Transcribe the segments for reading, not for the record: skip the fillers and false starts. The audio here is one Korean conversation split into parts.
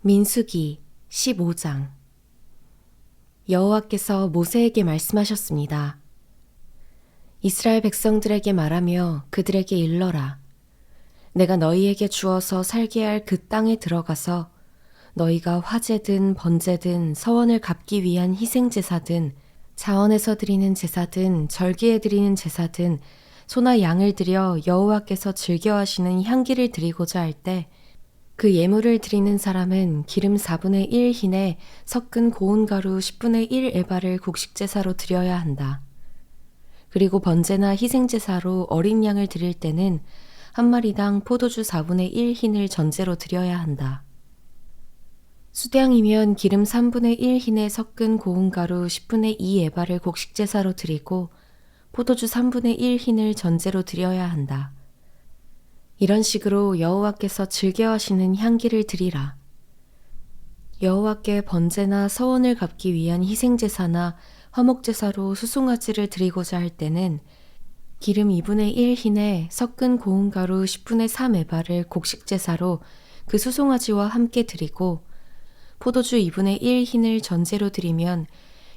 민수기 15장. 여호와께서 모세에게 말씀하셨습니다. 이스라엘 백성들에게 말하며 그들에게 일러라. 내가 너희에게 주어서 살게 할 그 땅에 들어가서 너희가 화제든 번제든 서원을 갚기 위한 희생제사든 자원에서 드리는 제사든 절기에 드리는 제사든 소나 양을 드려 여호와께서 즐겨하시는 향기를 드리고자 할 때 그 예물을 드리는 사람은 기름 4분의 1 흰에 섞은 고운 가루 10분의 1 에바를 곡식제사로 드려야 한다. 그리고 번제나 희생제사로 어린 양을 드릴 때는 한 마리당 포도주 4분의 1 흰을 전제로 드려야 한다. 수량이면 기름 3분의 1 흰에 섞은 고운 가루 10분의 2 에바를 곡식제사로 드리고 포도주 3분의 1 흰을 전제로 드려야 한다. 이런 식으로 여호와께서 즐겨하시는 향기를 드리라. 여호와께 번제나 서원을 갚기 위한 희생제사나 화목제사로 수송아지를 드리고자 할 때는 기름 2분의 1 흰에 섞은 고운 가루 10분의 3 에바를 곡식제사로 그 수송아지와 함께 드리고 포도주 2분의 1 흰을 전제로 드리면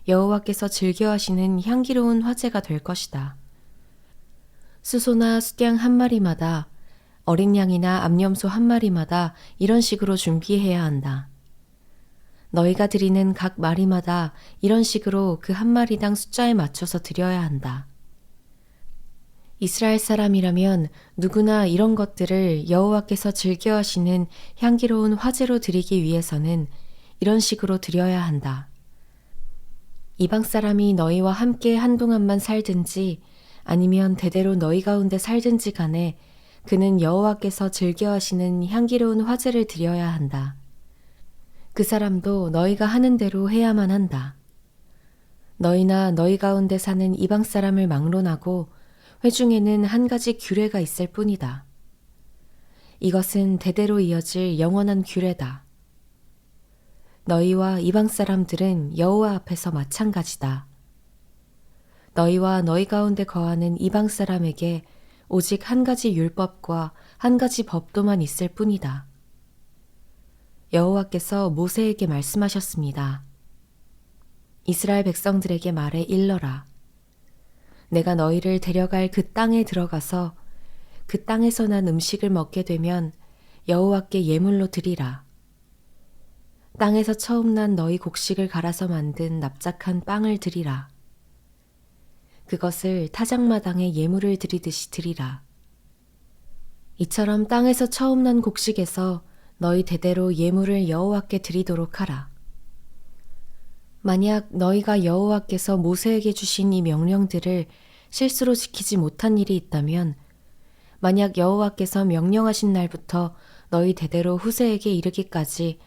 여호와께서 즐겨하시는 향기로운 화제가 될 것이다. 수소나 수양 한 마리마다 어린 양이나 암염소 한 마리마다 이런 식으로 준비해야 한다. 너희가 드리는 각 마리마다 이런 식으로 그 한 마리당 숫자에 맞춰서 드려야 한다. 이스라엘 사람이라면 누구나 이런 것들을 여호와께서 즐겨하시는 향기로운 화제로 드리기 위해서는 이런 식으로 드려야 한다. 이방 사람이 너희와 함께 한동안만 살든지 아니면 대대로 너희 가운데 살든지 간에 그는 여호와께서 즐겨하시는 향기로운 화제를 드려야 한다. 그 사람도 너희가 하는 대로 해야만 한다. 너희나 너희 가운데 사는 이방 사람을 막론하고 회중에는 한 가지 규례가 있을 뿐이다. 이것은 대대로 이어질 영원한 규례다. 너희와 이방 사람들은 여호와 앞에서 마찬가지다. 너희와 너희 가운데 거하는 이방 사람에게 오직 한 가지 율법과 한 가지 법도만 있을 뿐이다. 여호와께서 모세에게 말씀하셨습니다. 이스라엘 백성들에게 말해 일러라. 내가 너희를 데려갈 그 땅에 들어가서 그 땅에서 난 음식을 먹게 되면 여호와께 예물로 드리라. 땅에서 처음 난 너희 곡식을 갈아서 만든 납작한 빵을 드리라. 그것을 타작마당에 예물을 드리듯이 드리라. 이처럼 땅에서 처음 난 곡식에서 너희 대대로 예물을 여호와께 드리도록 하라. 만약 너희가 여호와께서 모세에게 주신 이 명령들을 실수로 지키지 못한 일이 있다면, 만약 여호와께서 명령하신 날부터 너희 대대로 후세에게 이르기까지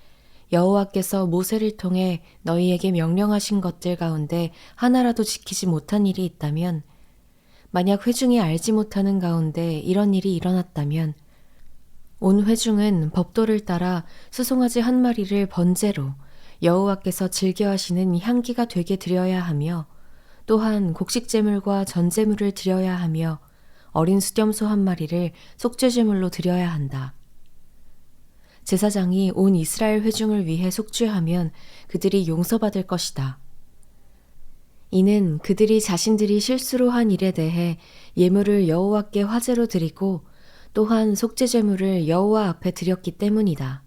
여호와께서 모세를 통해 너희에게 명령하신 것들 가운데 하나라도 지키지 못한 일이 있다면, 만약 회중이 알지 못하는 가운데 이런 일이 일어났다면 온 회중은 법도를 따라 수송아지 한 마리를 번제로 여호와께서 즐겨하시는 향기가 되게 드려야 하며, 또한 곡식제물과 전제물을 드려야 하며 어린 수렴소 한 마리를 속죄제물로 드려야 한다. 제사장이 온 이스라엘 회중을 위해 속죄하면 그들이 용서받을 것이다. 이는 그들이 자신들이 실수로 한 일에 대해 예물을 여호와께 화제로 드리고 또한 속죄제물을 여호와 앞에 드렸기 때문이다.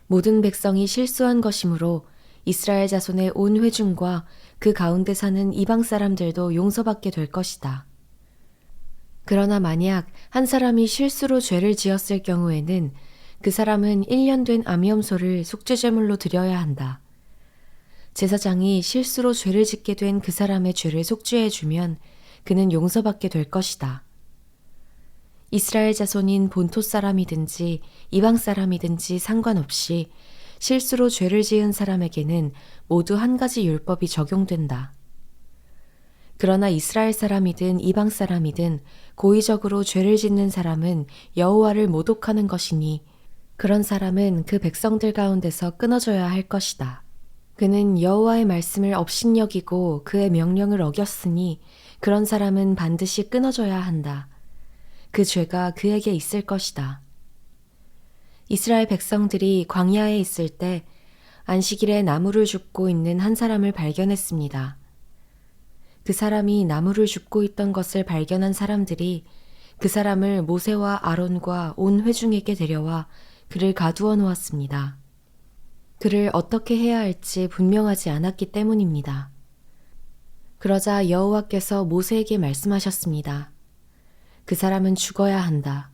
모든 백성이 실수한 것이므로 이스라엘 자손의 온 회중과 그 가운데 사는 이방 사람들도 용서받게 될 것이다. 그러나 만약 한 사람이 실수로 죄를 지었을 경우에는 그 사람은 1년 된 암염소를 속죄제물로 드려야 한다. 제사장이 실수로 죄를 짓게 된 그 사람의 죄를 속죄해주면 그는 용서받게 될 것이다. 이스라엘 자손인 본토 사람이든지 이방 사람이든지 상관없이 실수로 죄를 지은 사람에게는 모두 한 가지 율법이 적용된다. 그러나 이스라엘 사람이든 이방 사람이든 고의적으로 죄를 짓는 사람은 여호와를 모독하는 것이니 그런 사람은 그 백성들 가운데서 끊어져야 할 것이다. 그는 여호와의 말씀을 업신여기고 그의 명령을 어겼으니 그런 사람은 반드시 끊어져야 한다. 그 죄가 그에게 있을 것이다. 이스라엘 백성들이 광야에 있을 때 안식일에 나무를 줍고 있는 한 사람을 발견했습니다. 그 사람이 나무를 줍고 있던 것을 발견한 사람들이 그 사람을 모세와 아론과 온 회중에게 데려와 그를 가두어 놓았습니다. 그를 어떻게 해야 할지 분명하지 않았기 때문입니다. 그러자 여호와께서 모세에게 말씀하셨습니다. 그 사람은 죽어야 한다.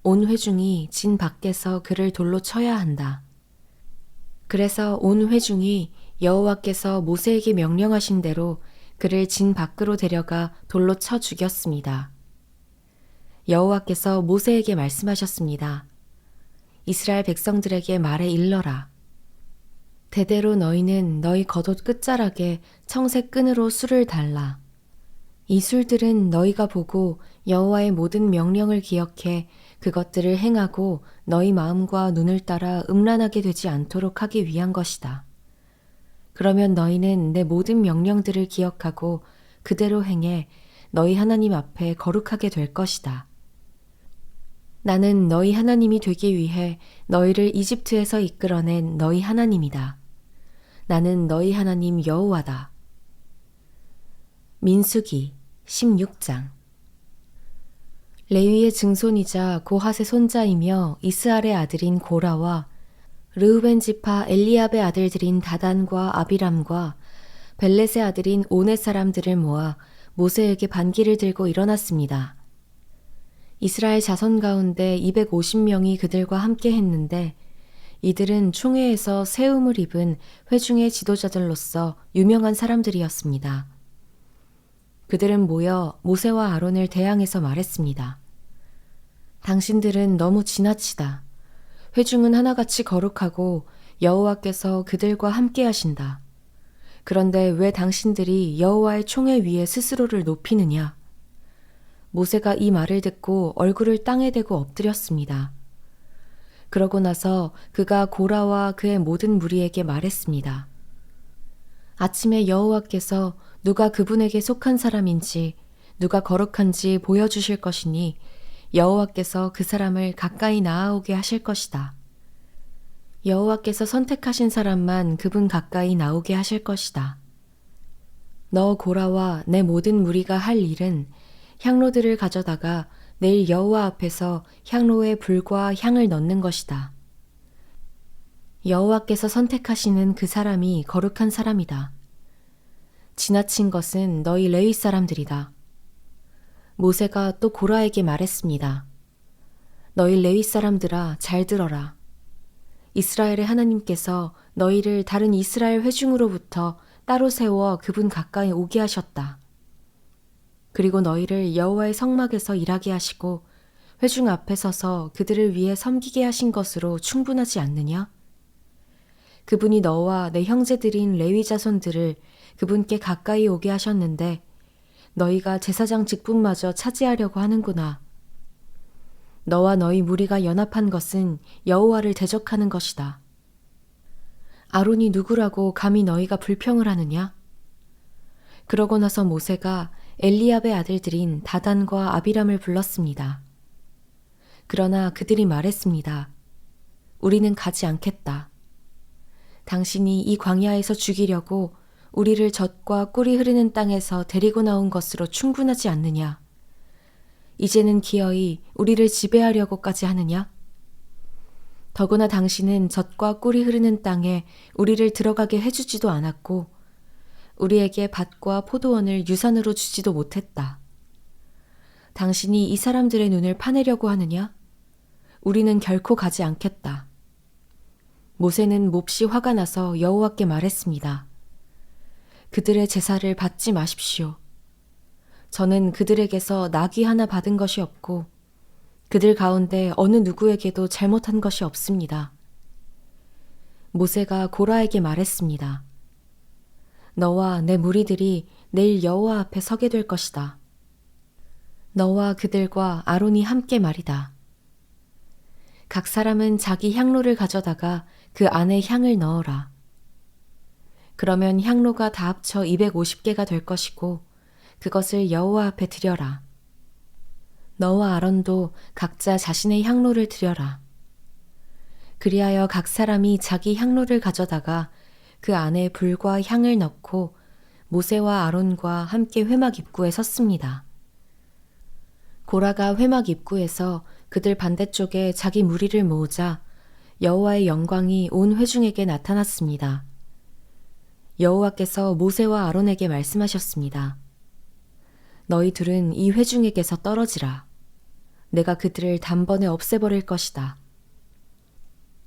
온 회중이 진 밖에서 그를 돌로 쳐야 한다. 그래서 온 회중이 여호와께서 모세에게 명령하신 대로 그를 진 밖으로 데려가 돌로 쳐 죽였습니다. 여호와께서 모세에게 말씀하셨습니다. 이스라엘 백성들에게 말해 일러라. 대대로 너희는 너희 겉옷 끝자락에 청색 끈으로 술을 달라. 이 술들은 너희가 보고 여호와의 모든 명령을 기억해 그것들을 행하고 너희 마음과 눈을 따라 음란하게 되지 않도록 하기 위한 것이다. 그러면 너희는 내 모든 명령들을 기억하고 그대로 행해 너희 하나님 앞에 거룩하게 될 것이다. 나는 너희 하나님이 되기 위해 너희를 이집트에서 이끌어낸 너희 하나님이다. 나는 너희 하나님 여호와다. 민수기 16장. 레위의 증손이자 고핫의 손자이며 이스할의 아들인 고라와 르우벤 지파 엘리압의 아들들인 다단과 아비람과 벨렛의 아들인 온의 사람들을 모아 모세에게 반기를 들고 일어났습니다. 이스라엘 자손 가운데 250명이 그들과 함께 했는데 이들은 총회에서 세움을 입은 회중의 지도자들로서 유명한 사람들이었습니다. 그들은 모여 모세와 아론을 대항해서 말했습니다. 당신들은 너무 지나치다. 회중은 하나같이 거룩하고 여호와께서 그들과 함께 하신다. 그런데 왜 당신들이 여호와의 총회 위에 스스로를 높이느냐? 모세가 이 말을 듣고 얼굴을 땅에 대고 엎드렸습니다. 그러고 나서 그가 고라와 그의 모든 무리에게 말했습니다. 아침에 여호와께서 누가 그분에게 속한 사람인지 누가 거룩한지 보여주실 것이니 여호와께서 그 사람을 가까이 나아오게 하실 것이다. 여호와께서 선택하신 사람만 그분 가까이 나오게 하실 것이다. 너 고라와 내 모든 무리가 할 일은 향로들을 가져다가 내일 여호와 앞에서 향로에 불과 향을 넣는 것이다. 여호와께서 선택하시는 그 사람이 거룩한 사람이다. 지나친 것은 너희 레위 사람들이다. 모세가 또 고라에게 말했습니다. 너희 레위 사람들아 잘 들어라. 이스라엘의 하나님께서 너희를 다른 이스라엘 회중으로부터 따로 세워 그분 가까이 오게 하셨다. 그리고 너희를 여호와의 성막에서 일하게 하시고 회중 앞에 서서 그들을 위해 섬기게 하신 것으로 충분하지 않느냐? 그분이 너와 내 형제들인 레위 자손들을 그분께 가까이 오게 하셨는데 너희가 제사장 직분마저 차지하려고 하는구나. 너와 너희 무리가 연합한 것은 여호와를 대적하는 것이다. 아론이 누구라고 감히 너희가 불평을 하느냐? 그러고 나서 모세가 엘리압의 아들들인 다단과 아비람을 불렀습니다. 그러나 그들이 말했습니다. 우리는 가지 않겠다. 당신이 이 광야에서 죽이려고 우리를 젖과 꿀이 흐르는 땅에서 데리고 나온 것으로 충분하지 않느냐? 이제는 기어이 우리를 지배하려고까지 하느냐? 더구나 당신은 젖과 꿀이 흐르는 땅에 우리를 들어가게 해주지도 않았고 우리에게 밭과 포도원을 유산으로 주지도 못했다. 당신이 이 사람들의 눈을 파내려고 하느냐? 우리는 결코 가지 않겠다. 모세는 몹시 화가 나서 여호와께 말했습니다. 그들의 제사를 받지 마십시오. 저는 그들에게서 나귀 하나 받은 것이 없고 그들 가운데 어느 누구에게도 잘못한 것이 없습니다. 모세가 고라에게 말했습니다. 너와 내 무리들이 내일 여호와 앞에 서게 될 것이다. 너와 그들과 아론이 함께 말이다. 각 사람은 자기 향로를 가져다가 그 안에 향을 넣어라. 그러면 향로가 다 합쳐 250개가 될 것이고 그것을 여호와 앞에 드려라. 너와 아론도 각자 자신의 향로를 드려라. 그리하여 각 사람이 자기 향로를 가져다가 그 안에 불과 향을 넣고 모세와 아론과 함께 회막 입구에 섰습니다. 고라가 회막 입구에서 그들 반대쪽에 자기 무리를 모으자 여호와의 영광이 온 회중에게 나타났습니다. 여호와께서 모세와 아론에게 말씀하셨습니다. 너희들은 이 회중에게서 떨어지라. 내가 그들을 단번에 없애버릴 것이다.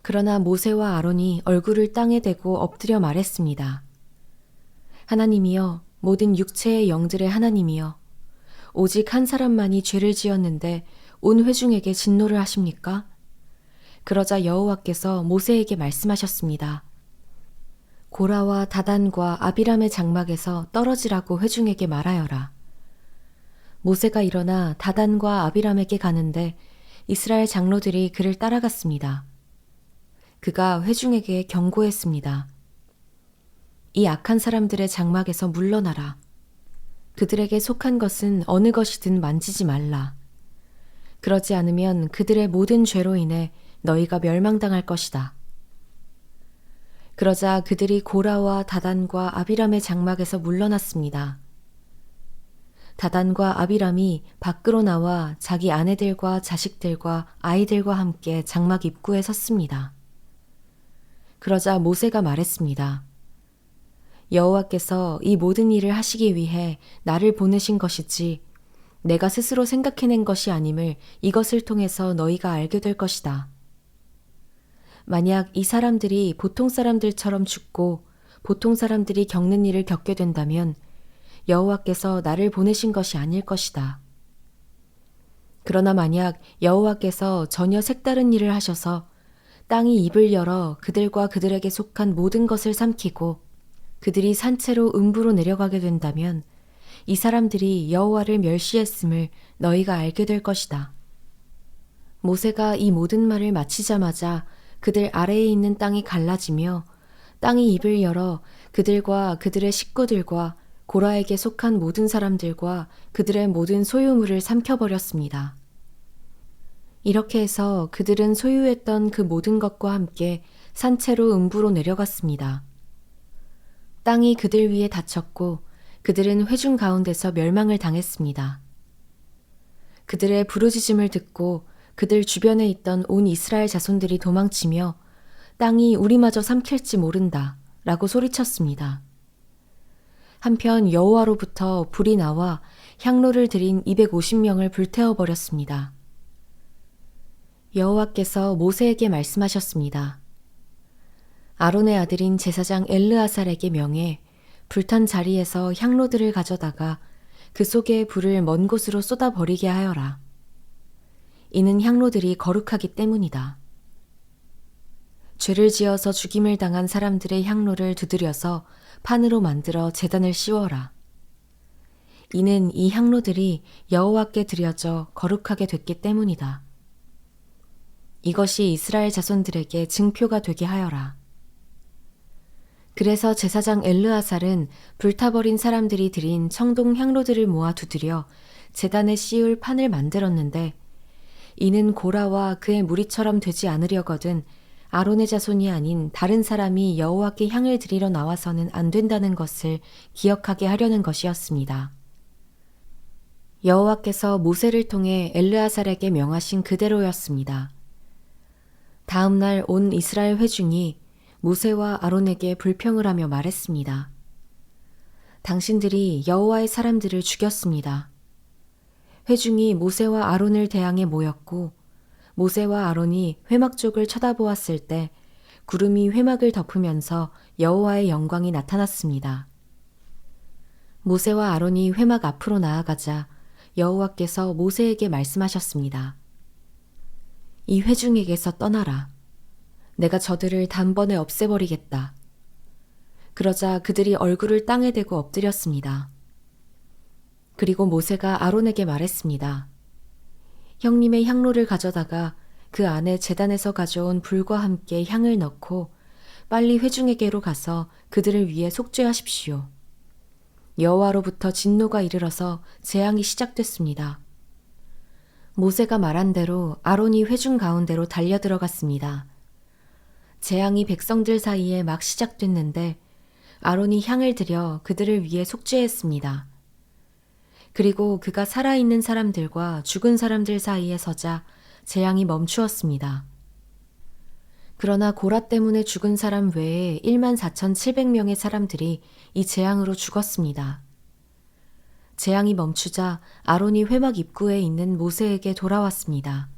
그러나 모세와 아론이 얼굴을 땅에 대고 엎드려 말했습니다. 하나님이여, 모든 육체의 영들의 하나님이여, 오직 한 사람만이 죄를 지었는데 온 회중에게 진노를 하십니까? 그러자 여호와께서 모세에게 말씀하셨습니다. 고라와 다단과 아비람의 장막에서 떨어지라고 회중에게 말하여라. 모세가 일어나 다단과 아비람에게 가는데 이스라엘 장로들이 그를 따라갔습니다. 그가 회중에게 경고했습니다. 이 악한 사람들의 장막에서 물러나라. 그들에게 속한 것은 어느 것이든 만지지 말라. 그러지 않으면 그들의 모든 죄로 인해 너희가 멸망당할 것이다. 그러자 그들이 고라와 다단과 아비람의 장막에서 물러났습니다. 다단과 아비람이 밖으로 나와 자기 아내들과 자식들과 아이들과 함께 장막 입구에 섰습니다. 그러자 모세가 말했습니다. 여호와께서 이 모든 일을 하시기 위해 나를 보내신 것이지 내가 스스로 생각해낸 것이 아님을 이것을 통해서 너희가 알게 될 것이다. 만약 이 사람들이 보통 사람들처럼 죽고 보통 사람들이 겪는 일을 겪게 된다면 여호와께서 나를 보내신 것이 아닐 것이다. 그러나 만약 여호와께서 전혀 색다른 일을 하셔서 땅이 입을 열어 그들과 그들에게 속한 모든 것을 삼키고 그들이 산채로 음부로 내려가게 된다면 이 사람들이 여호와를 멸시했음을 너희가 알게 될 것이다. 모세가 이 모든 말을 마치자마자 그들 아래에 있는 땅이 갈라지며 땅이 입을 열어 그들과 그들의 식구들과 고라에게 속한 모든 사람들과 그들의 모든 소유물을 삼켜버렸습니다. 이렇게 해서 그들은 소유했던 그 모든 것과 함께 산채로 음부로 내려갔습니다. 땅이 그들 위에 닫혔고 그들은 회중 가운데서 멸망을 당했습니다. 그들의 부르짖음을 듣고 그들 주변에 있던 온 이스라엘 자손들이 도망치며 땅이 우리마저 삼킬지 모른다 라고 소리쳤습니다. 한편 여호와로부터 불이 나와 향로를 들인 250명을 불태워버렸습니다. 여호와께서 모세에게 말씀하셨습니다. 아론의 아들인 제사장 엘르아살에게 명해 불탄 자리에서 향로들을 가져다가 그 속에 불을 먼 곳으로 쏟아버리게 하여라. 이는 향로들이 거룩하기 때문이다. 죄를 지어서 죽임을 당한 사람들의 향로를 두드려서 판으로 만들어 제단을 씌워라. 이는 이 향로들이 여호와께 드려져 거룩하게 됐기 때문이다. 이것이 이스라엘 자손들에게 증표가 되게 하여라. 그래서 제사장 엘르아살은 불타버린 사람들이 드린 청동 향로들을 모아 두드려 제단에 씌울 판을 만들었는데 이는 고라와 그의 무리처럼 되지 않으려거든 아론의 자손이 아닌 다른 사람이 여호와께 향을 드리러 나와서는 안 된다는 것을 기억하게 하려는 것이었습니다. 여호와께서 모세를 통해 엘르아살에게 명하신 그대로였습니다. 다음 날 온 이스라엘 회중이 모세와 아론에게 불평을 하며 말했습니다. 당신들이 여호와의 사람들을 죽였습니다. 회중이 모세와 아론을 대항해 모였고 모세와 아론이 회막 쪽을 쳐다보았을 때 구름이 회막을 덮으면서 여호와의 영광이 나타났습니다. 모세와 아론이 회막 앞으로 나아가자 여호와께서 모세에게 말씀하셨습니다. 이 회중에게서 떠나라. 내가 저들을 단번에 없애버리겠다. 그러자 그들이 얼굴을 땅에 대고 엎드렸습니다. 그리고 모세가 아론에게 말했습니다. 형님의 향로를 가져다가 그 안에 제단에서 가져온 불과 함께 향을 넣고 빨리 회중에게로 가서 그들을 위해 속죄하십시오. 여호와로부터 진노가 이르러서 재앙이 시작됐습니다. 모세가 말한 대로 아론이 회중 가운데로 달려들어갔습니다. 재앙이 백성들 사이에 막 시작됐는데 아론이 향을 들여 그들을 위해 속죄했습니다. 그리고 그가 살아있는 사람들과 죽은 사람들 사이에 서자 재앙이 멈추었습니다. 그러나 고라 때문에 죽은 사람 외에 14,700명의 사람들이 이 재앙으로 죽었습니다. 재앙이 멈추자 아론이 회막 입구에 있는 모세에게 돌아왔습니다.